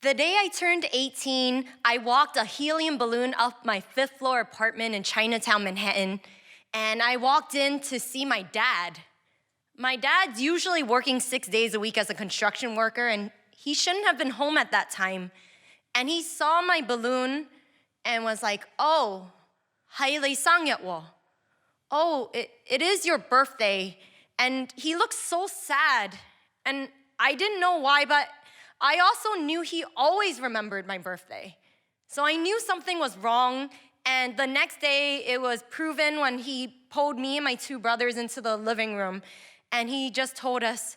The day I turned 18, I walked a helium balloon up my 5th floor apartment in Chinatown, Manhattan, and I walked in to see my dad. My dad's usually working 6 days a week as a construction worker, and he shouldn't have been home at that time. And he saw my balloon and was like, "Oh, 係你生日喎. Oh, it is your birthday." And he looked so sad. And I didn't know why, but I also knew he always remembered my birthday. So I knew something was wrong, and the next day it was proven when he pulled me and my 2 brothers into the living room, and he just told us,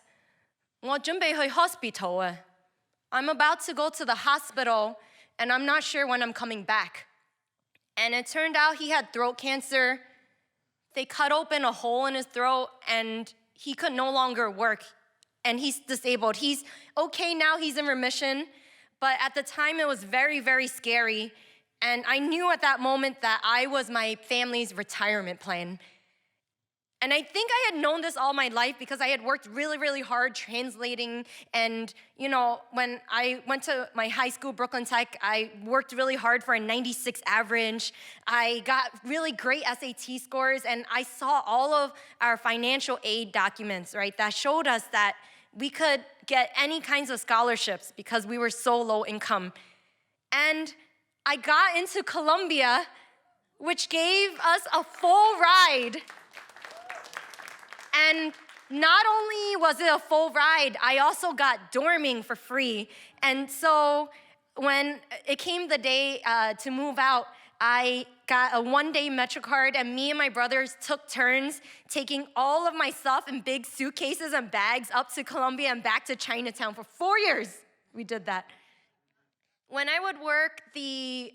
我準備去 hospital 啊. I'm about to go to the hospital, and I'm not sure when I'm coming back. And it turned out he had throat cancer. They cut open a hole in his throat, and he could no longer work. And he's disabled. He's okay now, he's in remission, but at the time it was very, very scary. And I knew at that moment that I was my family's retirement plan. And I think I had known this all my life because I had worked really, really hard translating. And, when I went to my high school, Brooklyn Tech, I worked really hard for a 96 average. I got really great SAT scores, and I saw all of our financial aid documents, right, that showed us that we could get any kinds of scholarships because we were so low income. And I got into Columbia, which gave us a full ride. And not only was it a full ride, I also got dorming for free. And so when it came the day to move out, I got a 1-day Metro card, and me and my brothers took turns taking all of my stuff in big suitcases and bags up to Columbia and back to Chinatown for 4 years. We did that. When I would work the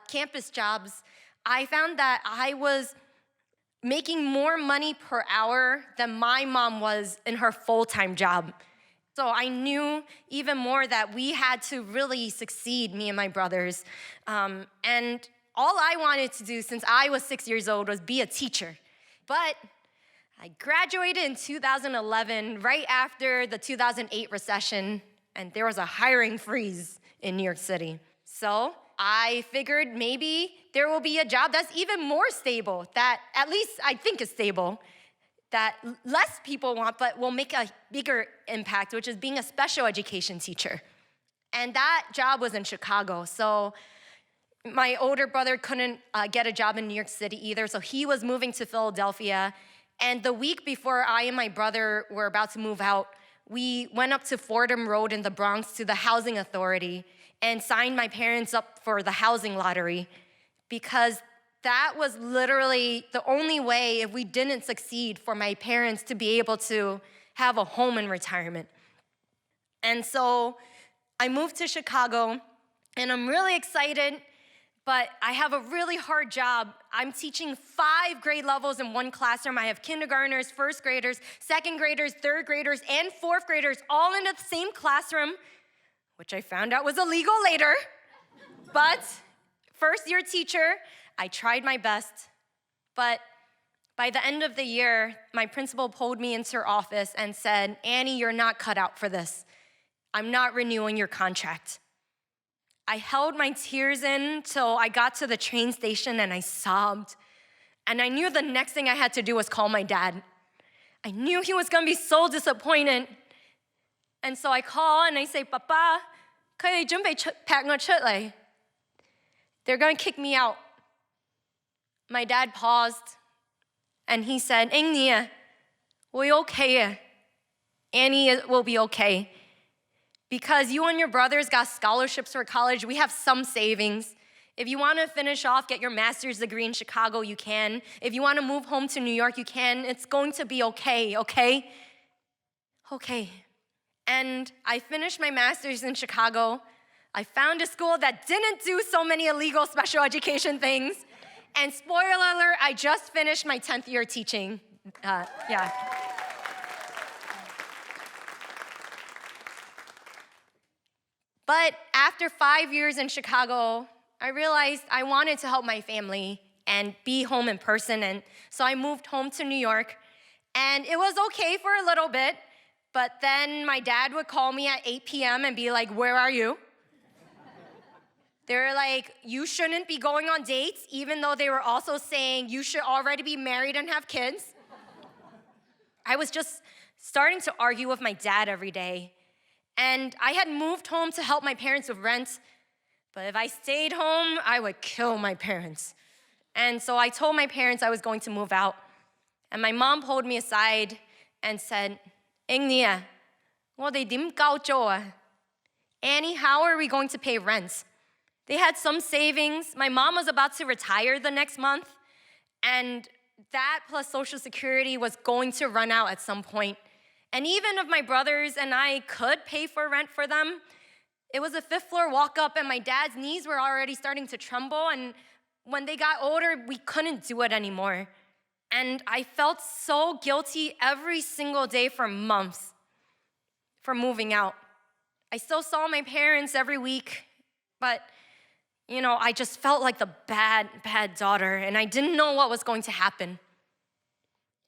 campus jobs, I found that I was making more money per hour than my mom was in her full-time job. So I knew even more that we had to really succeed, me and my brothers. And all I wanted to do since I was 6 years old was be a teacher. But I graduated in 2011, right after the 2008 recession, and there was a hiring freeze in New York City. So I figured maybe there will be a job that's even more stable, that at least I think is stable, that less people want but will make a bigger impact, which is being a special education teacher. And that job was in Chicago. So my older brother couldn't get a job in New York City either, so he was moving to Philadelphia. And the week before I and my brother were about to move out, we went up to Fordham Road in the Bronx to the housing authority and signed my parents up for the housing lottery, because that was literally the only way, if we didn't succeed, for my parents to be able to have a home in retirement. And so I moved to Chicago, and I'm really excited, but I have a really hard job. I'm teaching 5 grade levels in one classroom. I have kindergartners, 1st graders, 2nd graders, 3rd graders, and 4th graders all in the same classroom, which I found out was illegal later. But first-year teacher, I tried my best. But by the end of the year, my principal pulled me into her office and said, "Annie, you're not cut out for this. I'm not renewing your contract." I held my tears in till I got to the train station, and I sobbed. And I knew the next thing I had to do was call my dad. I knew he was gonna be so disappointed. And so I call and I say, "Papa, 佢哋準備劈我出嚟. They're gonna kick me out." My dad paused, and he said, "Annie, we're okay. Annie will be okay. Because you and your brothers got scholarships for college, we have some savings. If you want to finish off, get your master's degree in Chicago, you can. If you want to move home to New York, you can. It's going to be okay, okay?" Okay. And I finished my master's in Chicago. I found a school that didn't do so many illegal special education things. And spoiler alert, I just finished my 10th year teaching. Yeah. But after 5 years in Chicago, I realized I wanted to help my family and be home in person. And so I moved home to New York. And it was okay for a little bit. But then my dad would call me at 8 p.m. and be like, "Where are you?" They were like, you shouldn't be going on dates, even though they were also saying you should already be married and have kids. I was just starting to argue with my dad every day. And I had moved home to help my parents with rent, but if I stayed home, I would kill my parents. And so I told my parents I was going to move out. And my mom pulled me aside and said, Nia, 我哋點交租啊? Annie, how are we going to pay rent? They had some savings. My mom was about to retire the next month, and that plus Social Security was going to run out at some point. And even if my brothers and I could pay for rent for them, it was a fifth floor walk up, and my dad's knees were already starting to tremble, and when they got older, we couldn't do it anymore. And I felt so guilty every single day for months for moving out. I still saw my parents every week, but I just felt like the bad daughter, and I didn't know what was going to happen.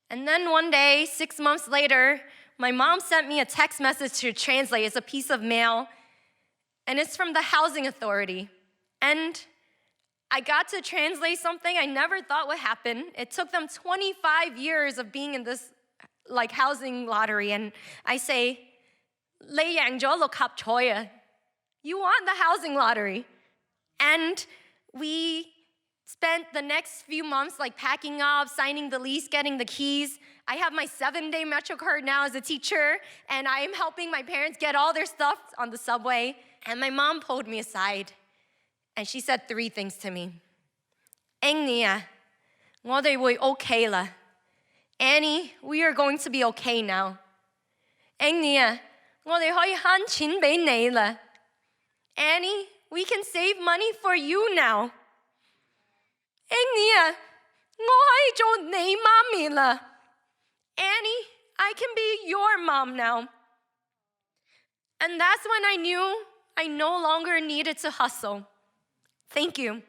And then one day, 6 months later, my mom sent me a text message to translate. It's a piece of mail, and it's from the Housing Authority. And I got to translate something I never thought would happen. It took them 25 years of being in this housing lottery, and I say, 你贏咗六合彩啊. You won the housing lottery. And we spent the next few months packing up, signing the lease, getting the keys. I have my 7-day Metro card now as a teacher, and I am helping my parents get all their stuff on the subway. And my mom pulled me aside, and she said 3 things to me. Annie, 我哋會 okay 啦. Annie, we are going to be okay now. Annie, 我哋可以慳錢俾你啦. Annie, we can save money for you now. Annie, 我可以做你媽咪啦. Annie, I can be your mom now. And that's when I knew I no longer needed to hustle. Thank you.